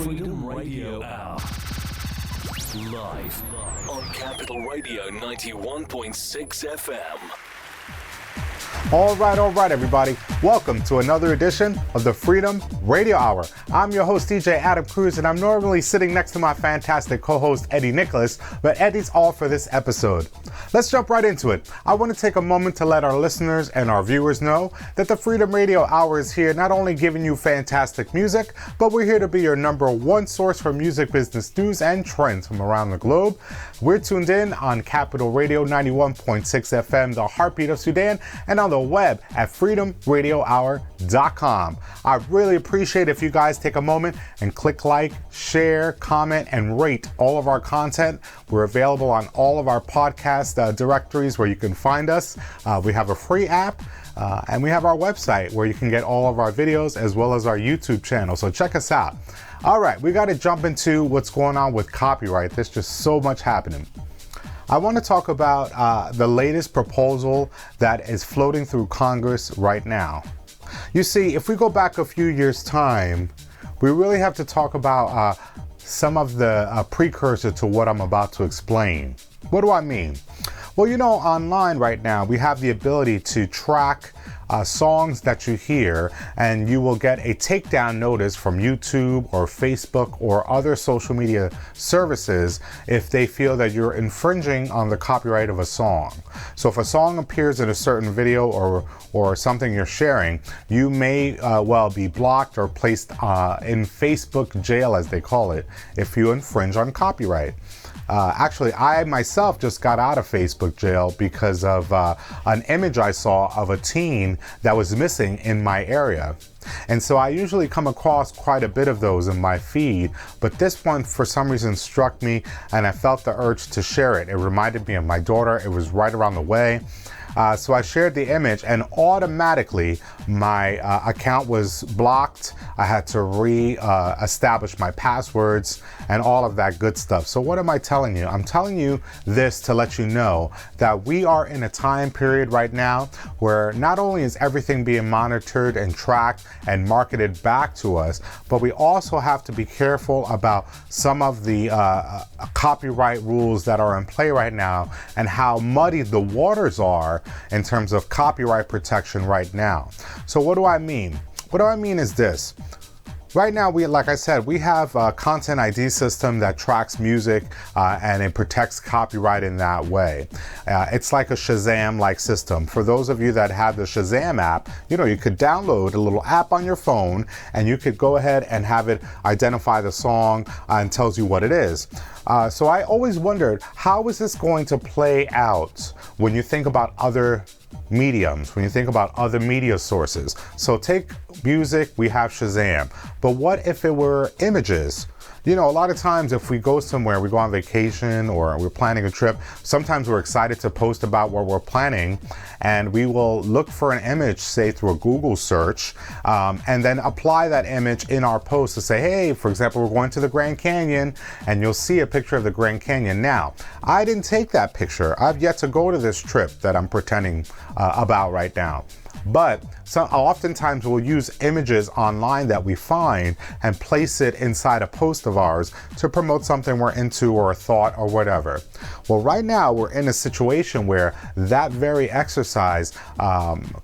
Freedom Radio Hour. Live on Capital Radio 91.6 FM. All right, everybody. Welcome to another edition of the Freedom Radio Hour. I'm your host, DJ Adam Cruz, and I'm normally sitting next to my fantastic co-host, Eddie Nicholas, but Eddie's off for this episode. Let's jump right into it. I want to take a moment to let our listeners and our viewers know that the Freedom Radio Hour is here not only giving you fantastic music, but we're here to be your number one source for music business news and trends from around the globe. We're tuned in on Capital Radio 91.6 FM, the Heartbeat of Sudan, and on the web at freedomradiohour.com. I really appreciate if you guys take a moment and click like, share, comment, and rate all of our content. We're available on all of our podcast directories where you can find us. We have a free app. And we have our website where you can get all of our videos as well as our YouTube channel. So check us out. All right, we got to jump into what's going on with copyright. There's just so much happening. I want to talk about the latest proposal that is floating through Congress right now. You see, if we go back a few years' time, we really have to talk about some of the precursor to what I'm about to explain. What do I mean? Well, you know, online right now, we have the ability to track songs that you hear, and you will get a takedown notice from YouTube or Facebook or other social media services if they feel that you're infringing on the copyright of a song. So if a song appears in a certain video or something you're sharing, you may well be blocked or placed in Facebook jail, as they call it, if you infringe on copyright. Actually, I myself just got out of Facebook jail because of an image I saw of a teen that was missing in my area. And so I usually come across quite a bit of those in my feed, but this one for some reason struck me and I felt the urge to share it. It reminded me of my daughter. It was right around the way. So I shared the image and automatically my account was blocked. I had to establish my passwords and all of that good stuff. So what am I telling you? I'm telling you this to let you know that we are in a time period right now where not only is everything being monitored and tracked and marketed back to us, but we also have to be careful about some of the copyright rules that are in play right now and how muddy the waters are in terms of copyright protection right now. So what do I mean? What I mean is this. Right now, like I said, we have a content ID system that tracks music and it protects copyright in that way. It's like a Shazam-like system. For those of you that have the Shazam app, you know, you could download a little app on your phone and you could go ahead and have it identify the song and tells you what it is. So I always wondered, how is this going to play out when you think about other mediums, when you think about other media sources? So take music, we have Shazam, but what if it were images? You know, a lot of times if we go somewhere, we go on vacation or we're planning a trip, sometimes we're excited to post about what we're planning and we will look for an image, say through a Google search, and then apply that image in our post to say, hey, for example, we're going to the Grand Canyon, and you'll see a picture of the Grand Canyon. Now, I didn't take that picture. I've yet to go to this trip that I'm pretending about right now. But oftentimes we'll use images online that we find and place it inside a post of ours to promote something we're into or a thought or whatever. Well, right now we're in a situation where that very exercise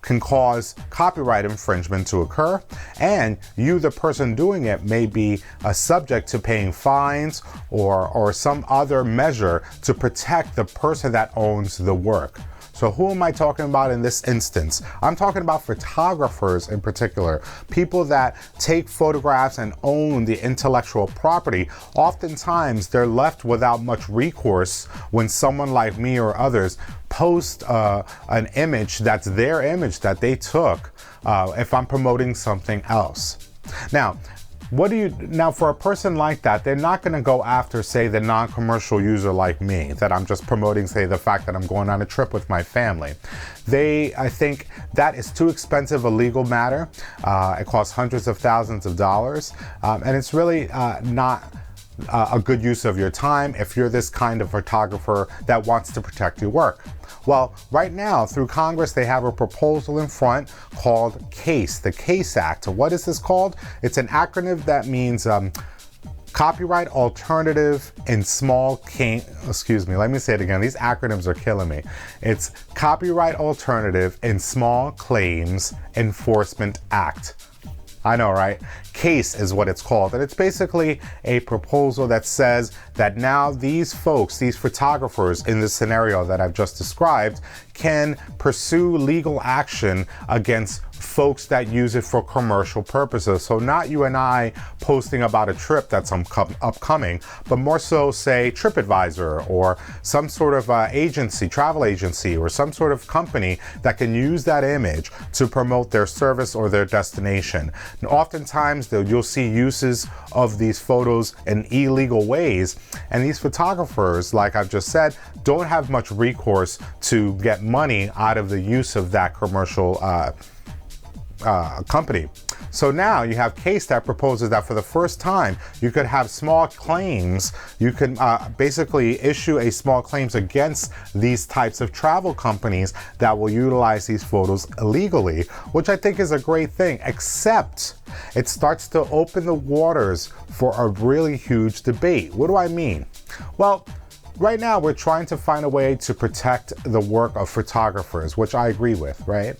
can cause copyright infringement to occur, and you, the person doing it, may be subject to paying fines or some other measure to protect the person that owns the work. So who am I talking about in this instance? I'm talking about photographers in particular, people that take photographs and own the intellectual property. Oftentimes, they're left without much recourse when someone like me or others post an image that's their image that they took if I'm promoting something else. Now, for a person like that, they're not going to go after, say, the non-commercial user like me, that I'm just promoting, say, the fact that I'm going on a trip with my family. I think that is too expensive a legal matter. It costs hundreds of thousands of dollars, and it's really not a good use of your time if you're this kind of photographer that wants to protect your work. Well, right now, through Congress, they have a proposal in front called CASE, the CASE Act. What is this called? It's an acronym that means Copyright alternative in small excuse me, let me say it again. These acronyms are killing me. It's Copyright Alternative in Small Claims Enforcement Act. I know, right? CASE is what it's called. And it's basically a proposal that says that now these folks, these photographers in the scenario that I've just described, can pursue legal action against folks that use it for commercial purposes. So not you and I posting about a trip that's upcoming, but more so say TripAdvisor or some sort of agency, travel agency, or some sort of company that can use that image to promote their service or their destination. And oftentimes you'll see uses of these photos in illegal ways, and these photographers, like I've just said, don't have much recourse to get money out of the use of that commercial company. So now you have CASE that proposes that for the first time, you could have small claims. You can basically issue a small claims against these types of travel companies that will utilize these photos illegally, which I think is a great thing, except it starts to open the waters for a really huge debate. What do I mean? Well, right now we're trying to find a way to protect the work of photographers, which I agree with, right?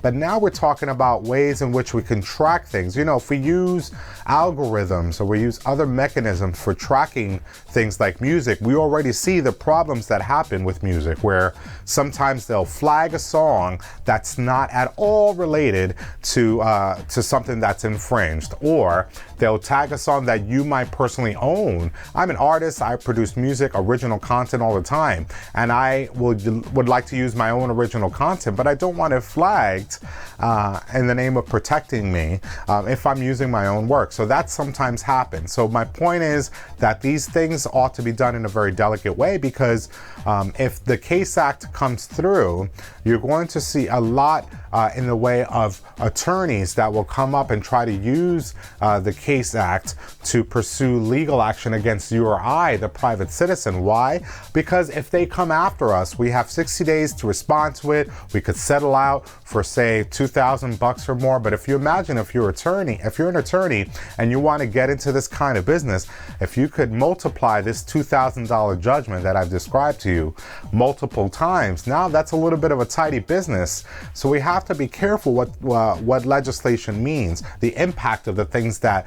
But now we're talking about ways in which we can track things. You know, if we use algorithms or we use other mechanisms for tracking things like music, we already see the problems that happen with music, where sometimes they'll flag a song that's not at all related to something that's infringed, or they'll tag a song that you might personally own. I'm an artist, I produce music, original content all the time, and I would like to use my own original content, but I don't want it flagged in the name of protecting me if I'm using my own work. So that sometimes happens. So my point is that these things ought to be done in a very delicate way, because if the CASE Act comes through, you're going to see a lot in the way of attorneys that will come up and try to use the CASE Act to pursue legal action against you or I, the private citizen. Why? Because if they come after us, we have 60 days to respond to it. We could settle out for, say, $2,000 or more. But if you imagine, if you're an attorney and you want to get into this kind of business, if you could multiply this $2,000 judgment that I've described to you multiple times, now that's a little bit of a tidy business. So we have to be careful what legislation means, the impact of the things that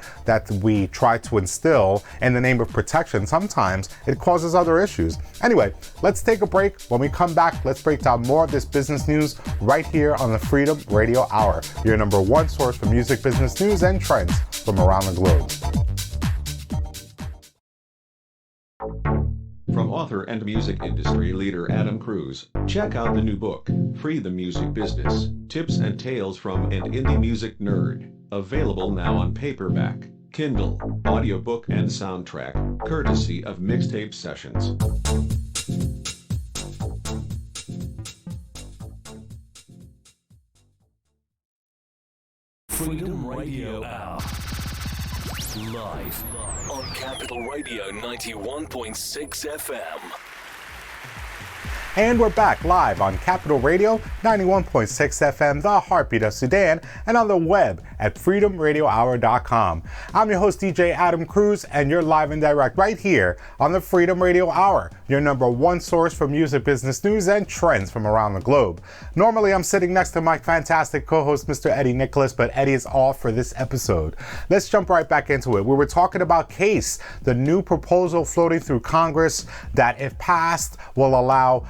we try to instill in the name of protection. Sometimes it causes other issues. Anyway, let's take a break. When we come back, let's break down more of this business news right here on the Freedom Radio Hour, your number one source for music business news and trends from around the globe. From author and music industry leader Adam Cruz, check out the new book, Free the Music Business, Tips and Tales from an Indie Music Nerd, available now on paperback, Kindle, audiobook and soundtrack, courtesy of Mixtape Sessions. Freedom Radio Hour. Live on Capital Radio 91.6 FM. And we're back live on Capital Radio 91.6 FM, the Heartbeat of Sudan, and on the web at freedomradiohour.com. I'm your host, DJ Adam Cruz, and you're live and direct right here on the Freedom Radio Hour, your number one source for music business news and trends from around the globe. Normally, I'm sitting next to my fantastic co-host, Mr. Eddie Nicholas, but Eddie is off for this episode. Let's jump right back into it. We were talking about CASE, the new proposal floating through Congress that, if passed, will allow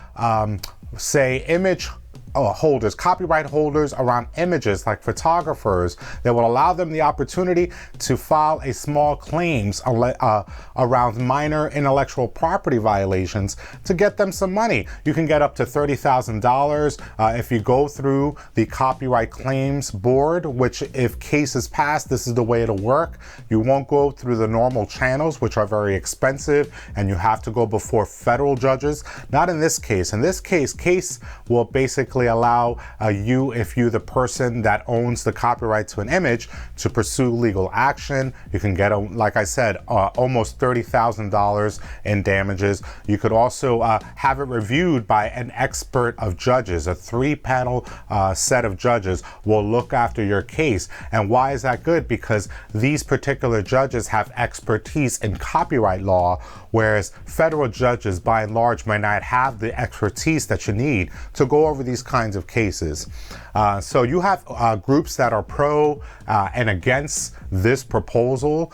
say image holders, copyright holders around images like photographers, that will allow them the opportunity to file a small claims around minor intellectual property violations to get them some money. You can get up to $30,000 if you go through the Copyright Claims Board, which, if CASE is passed, this is the way it'll work. You won't go through the normal channels, which are very expensive, and you have to go before federal judges. Not in this case. In this case, CASE will basically basically allow you, if you're the person that owns the copyright to an image, to pursue legal action. You can get, like I said, almost $30,000 in damages. You could also have it reviewed by an expert of judges. A 3-panel set of judges will look after your case. And why is that good? Because these particular judges have expertise in copyright law, whereas federal judges, by and large, might not have the expertise that you need to go over these kinds of cases. So you have groups that are pro and against this proposal.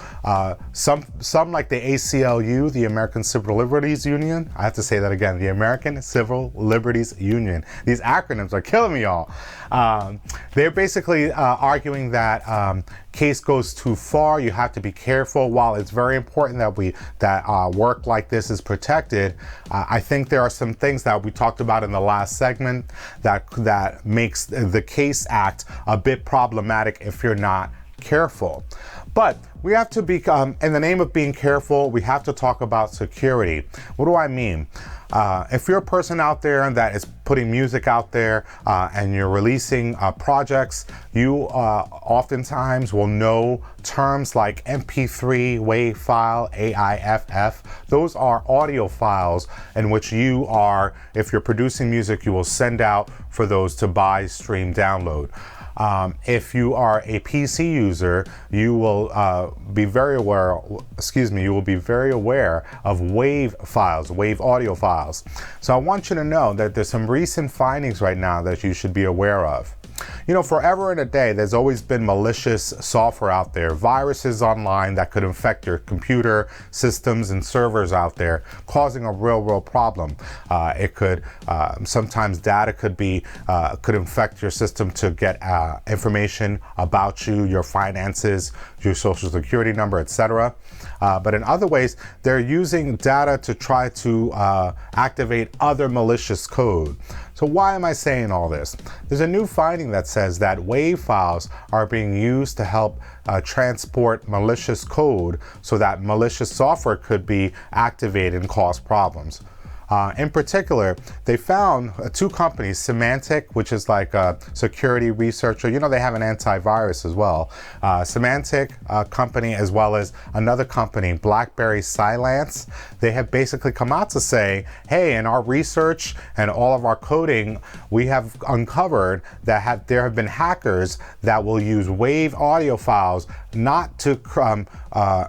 Some like the ACLU, the American Civil Liberties Union. I have to say that again, the American Civil Liberties Union. These acronyms are killing me, y'all. They're basically arguing that case goes too far. You have to be careful. While it's very important that work like this is protected, I think there are some things that we talked about in the last segment that makes the Case Act a bit problematic if you're not careful. But we have to be, in the name of being careful, we have to talk about security. What do I mean? If you're a person out there that is putting music out there and you're releasing projects, you oftentimes will know terms like MP3, WAV file, AIFF. Those are audio files in which you are, if you're producing music, you will send out for those to buy, stream, download. If you are a PC user, you will be very aware. You will be very aware of WAV files, WAV audio files. So I want you to know that there's some recent findings right now that you should be aware of. You know, forever and a day, there's always been malicious software out there, viruses online that could infect your computer systems and servers out there, causing a real problem. It could, sometimes data could infect your system to get information about you, your finances, your social security number, etc. But in other ways, they're using data to try to activate other malicious code. So why am I saying all this? There's a new finding that says that WAV files are being used to help transport malicious code so that malicious software could be activated and cause problems. In particular, they found 2 companies, Symantec, which is like a security researcher. You know, they have an antivirus as well. Symantec company, as well as another company, BlackBerry Cylance. They have basically come out to say, hey, in our research and all of our coding, we have uncovered that there have been hackers that will use WAV audio files not to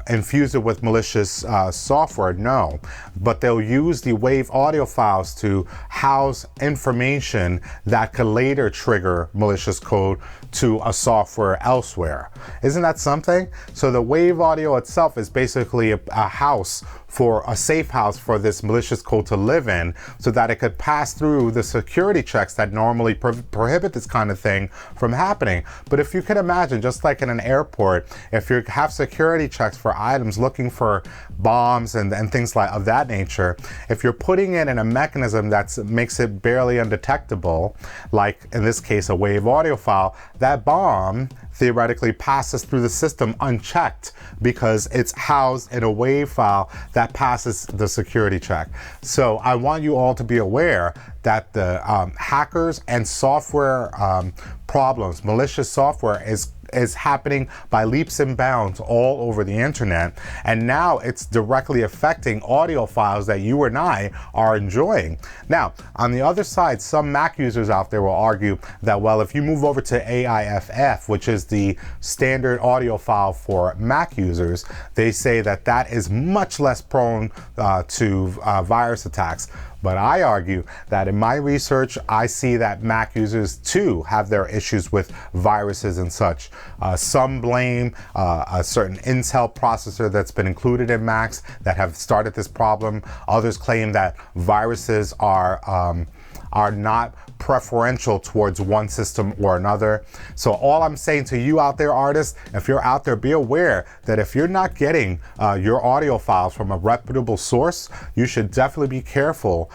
infuse it with malicious software, no, but they'll use the WAV audio files to house information that could later trigger malicious code to a software elsewhere. Isn't that something? So the WAV audio itself is basically a house, for a safe house for this malicious code to live in, so that it could pass through the security checks that normally prohibit this kind of thing from happening. But if you can imagine, just like in an airport, if you have security checks for items looking for bombs and things of that nature, if you're putting it in a mechanism that makes it barely undetectable, like in this case a WAV audio file, that bomb theoretically passes through the system unchecked because it's housed in a WAV file that passes the security check. So I want you all to be aware that the hackers and software problems, malicious software is happening by leaps and bounds all over the internet, and now it's directly affecting audio files that you and I are enjoying. Now, on the other side, some Mac users out there will argue that, well, if you move over to AIFF, which is the standard audio file for Mac users, they say that is much less prone to virus attacks. But I argue that in my research, I see that Mac users too have their issues with viruses and such. Some blame a certain Intel processor that's been included in Macs that have started this problem. Others claim that viruses are not preferential towards one system or another. So all I'm saying to you out there, artists, if you're out there, be aware that if you're not getting your audio files from a reputable source, you should definitely be careful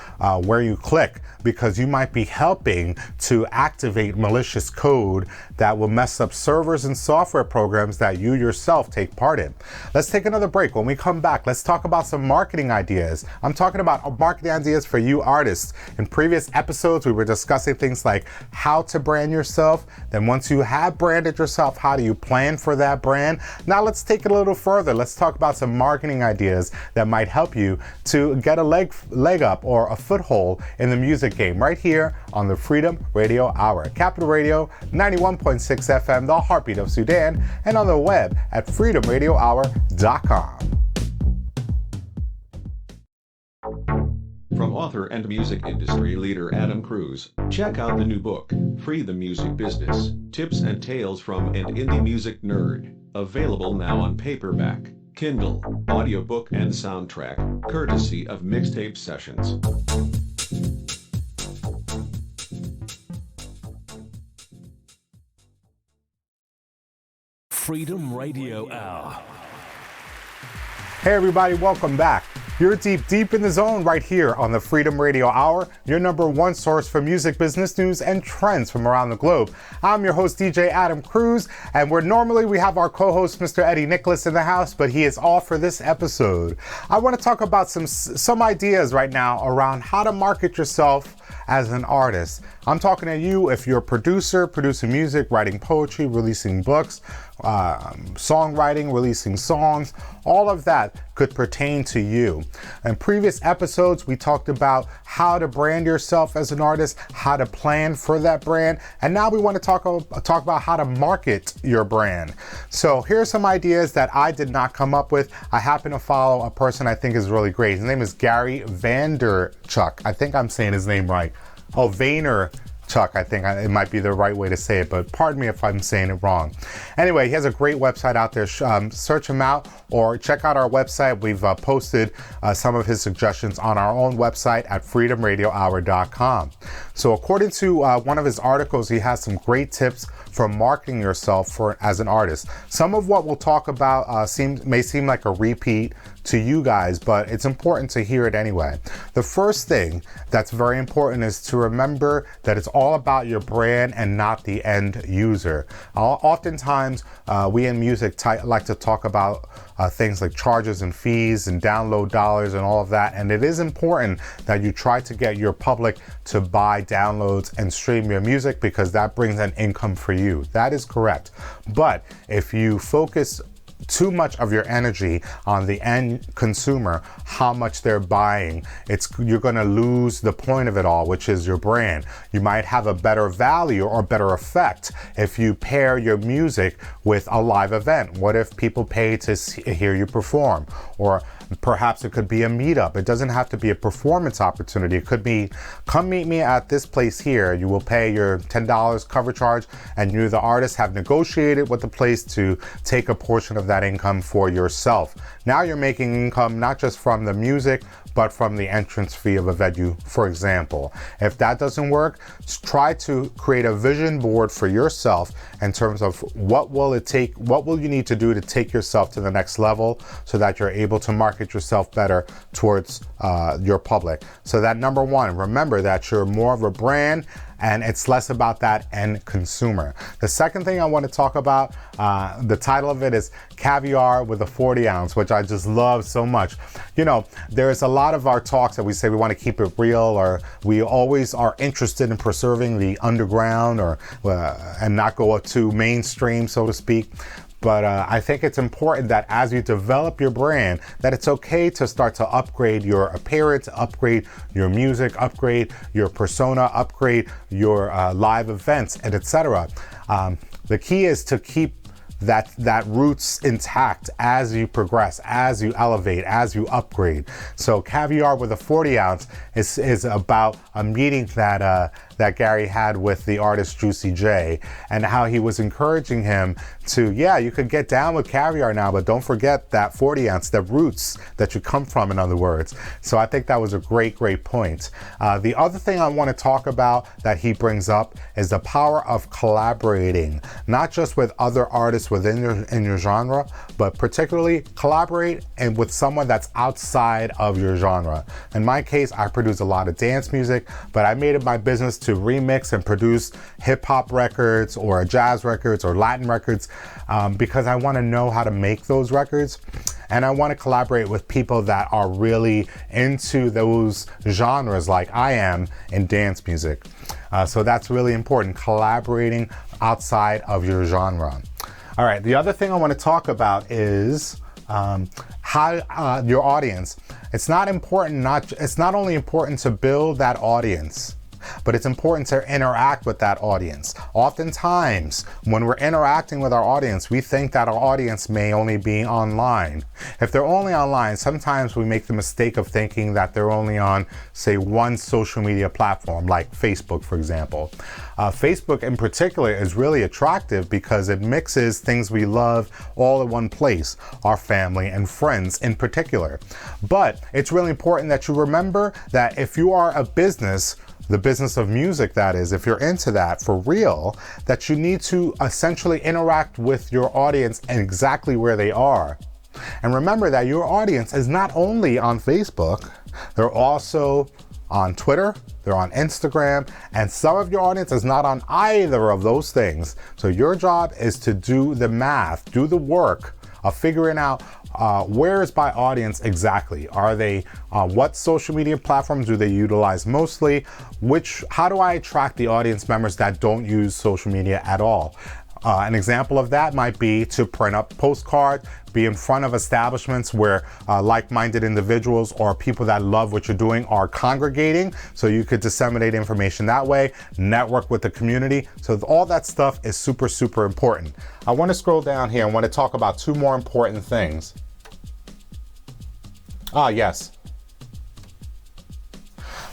where you click, because you might be helping to activate malicious code that will mess up servers and software programs that you yourself take part in. Let's take another break. When we come back, let's talk about some marketing ideas. I'm talking about marketing ideas for you artists. In previous episodes, episodes, we were discussing things like how to brand yourself. Then once you have branded yourself, how do you plan for that brand? Now let's take it a little further. Let's talk about some marketing ideas that might help you to get a leg up or a foothold in the music game right here on the Freedom Radio Hour. Capital Radio 91.6 FM, the Heartbeat of Sudan, and on the web at freedomradiohour.com. From author and music industry leader Adam Cruz, check out the new book, Free the Music Business, Tips and Tales from an Indie Music Nerd. Available now on paperback, Kindle, audiobook and soundtrack, courtesy of Mixtape Sessions. Freedom Radio Hour. Hey everybody, welcome back. You're deep in the zone right here on the Freedom Radio Hour, your number one source for music business news and trends from around the globe. I'm your host, DJ Adam Cruz, and normally we have our co-host, Mr. Eddie Nicholas, in the house, but he is off for this episode. I want to talk about some ideas right now around how to market yourself as an artist. I'm talking to you if you're a producer, producing music, writing poetry, releasing books, songwriting, releasing songs. All of that could pertain to you. In previous episodes, we talked about how to brand yourself as an artist, how to plan for that brand, and now we want to talk about how to market your brand. So here's some ideas that I did not come up with. I happen to follow a person I think is really great. His name is Gary Vaynerchuk. I think I'm saying his name right. Oh, Vaynerchuk, I think it might be the right way to say it, but pardon me if I'm saying it wrong. Anyway, he has a great website out there. Search him out or check out our website. We've posted some of his suggestions on our own website at freedomradiohour.com. So according to one of his articles, he has some great tips for marketing yourself as an artist. Some of what we'll talk about may seem like a repeat to you guys, but it's important to hear it anyway. The first thing that's very important is to remember that it's all about your brand and not the end user. Oftentimes, we in music like to talk about things like charges and fees and download dollars and all of that, and it is important that you try to get your public to buy downloads and stream your music because that brings an income for you. That is correct. But if you focus too much of your energy on the end consumer, how much they're buying, you're going to lose the point of it all, which is your brand. You might have a better value or better effect if you pair your music with a live event. What if people pay to hear you perform? Or perhaps it could be a meetup. It doesn't have to be a performance opportunity. It could be, come meet me at this place here. You will pay your $10 cover charge, and you, the artist, have negotiated with the place to take a portion of that income for yourself. Now you're making income not just from the music, but from the entrance fee of a venue, for example. If that doesn't work, try to create a vision board for yourself in terms of what will you need to do to take yourself to the next level so that you're able to market yourself better towards your public. So that number one, remember that you're more of a brand and it's less about that end consumer. The second thing I want to talk about, the title of it is Caviar with a 40 ounce, which I just love so much. You know, there's a lot of our talks that we say we want to keep it real, or we always are interested in preserving the underground and not go too mainstream, so to speak. But I think it's important that as you develop your brand, that it's okay to start to upgrade your appearance, upgrade your music, upgrade your persona, upgrade your live events, and etc. The key is to keep that roots intact as you progress, as you elevate, as you upgrade. So Caviar with a 40 ounce is about a meeting that Gary had with the artist Juicy J, and how he was encouraging him to, you could get down with Caviar now, but don't forget that 40 ounce, the roots that you come from, in other words. So I think that was a great point. The other thing I want to talk about that he brings up is the power of collaborating, not just with other artists within your genre, but particularly collaborate and with someone that's outside of your genre. In my case, I produce a lot of dance music, but I made it my business to to remix and produce hip hop records or jazz records or Latin records because I want to know how to make those records. And I want to collaborate with people that are really into those genres like I am in dance music. So that's really important, collaborating outside of your genre. All right, the other thing I want to talk about is how your audience. It's not only important to build that audience, but it's important to interact with that audience. Oftentimes, when we're interacting with our audience, we think that our audience may only be online. If they're only online, sometimes we make the mistake of thinking that they're only on, say, one social media platform, like Facebook, for example. Facebook in particular is really attractive because it mixes things we love all in one place, our family and friends in particular. But it's really important that you remember that if you are a business, the business of music, that is, if you're into that for real, that you need to essentially interact with your audience and exactly where they are. And remember that your audience is not only on Facebook, they're also on Twitter, they're on Instagram, and some of your audience is not on either of those things. So your job is to do the math, do the work of figuring out where is my audience exactly? Are they, what social media platforms do they utilize mostly? How do I attract the audience members that don't use social media at all? An example of that might be to print up postcards, be in front of establishments where like-minded individuals or people that love what you're doing are congregating, so you could disseminate information that way, network with the community. So all that stuff is super, super important. I want to scroll down here and want to talk about two more important things. Yes.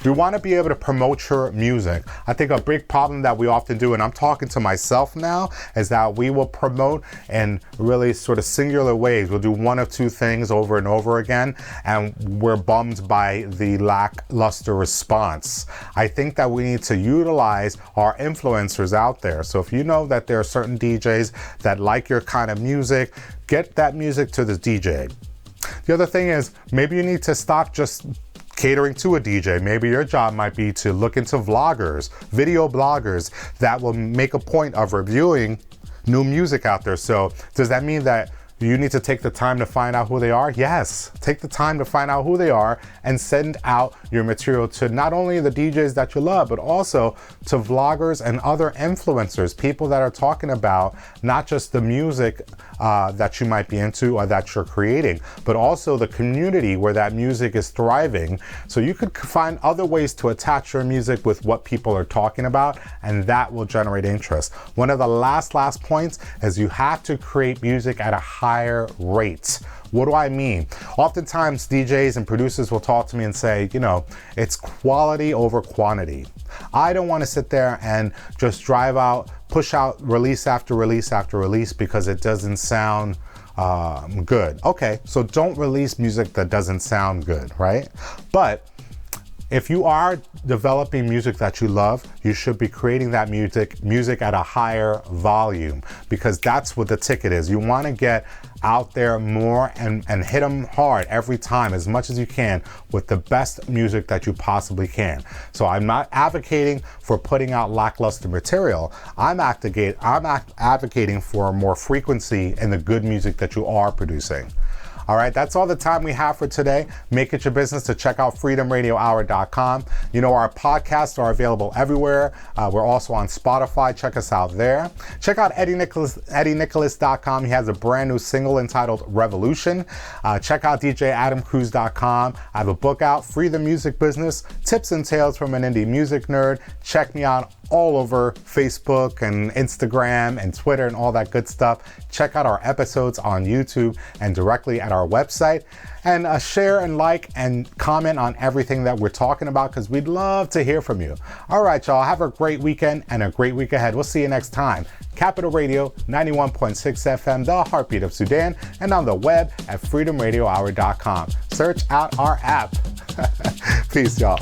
You want to be able to promote your music. I think a big problem that we often do, and I'm talking to myself now, is that we will promote in really sort of singular ways. We'll do one of two things over and over again, and we're bummed by the lackluster response. I think that we need to utilize our influencers out there. So if you know that there are certain DJs that like your kind of music, get that music to the DJ. The other thing is, maybe you need to stop just catering to a DJ. Maybe your job might be to look into vloggers, video bloggers that will make a point of reviewing new music out there. So does that mean that you need to take the time to find out who they are? Yes, take the time to find out who they are and send out your material to not only the DJs that you love, but also to vloggers and other influencers, people that are talking about not just the music that you might be into or that you're creating, but also the community where that music is thriving. So you could find other ways to attach your music with what people are talking about, and that will generate interest. One of the last points is you have to create music at a higher rate. What do I mean? Oftentimes DJs and producers will talk to me and say, you know, it's quality over quantity. I don't want to sit there and just push out release after release after release because it doesn't sound good. Okay, so don't release music that doesn't sound good, right? But if you are developing music that you love, you should be creating that music at a higher volume, because that's what the ticket is. You want to get out there more and hit them hard every time as much as you can with the best music that you possibly can. So I'm not advocating for putting out lackluster material. I'm advocating for more frequency in the good music that you are producing. All right, that's all the time we have for today. Make it your business to check out freedomradiohour.com. You know, our podcasts are available everywhere. We're also on Spotify. Check us out there. Check out eddienickolas.com. He has a brand new single entitled Revolution. Check out djadamcruz.com. I have a book out, Free the Music Business, Tips and Tales from an Indie Music Nerd. Check me out all over Facebook and Instagram and Twitter and all that good stuff. Check out our episodes on YouTube and directly at our website. And share and like and comment on everything that we're talking about, because we'd love to hear from you. All right, y'all, have a great weekend and a great week ahead. We'll see you next time. Capital Radio, 91.6 FM, the Heartbeat of Sudan, and on the web at freedomradiohour.com. Search out our app. Peace, y'all.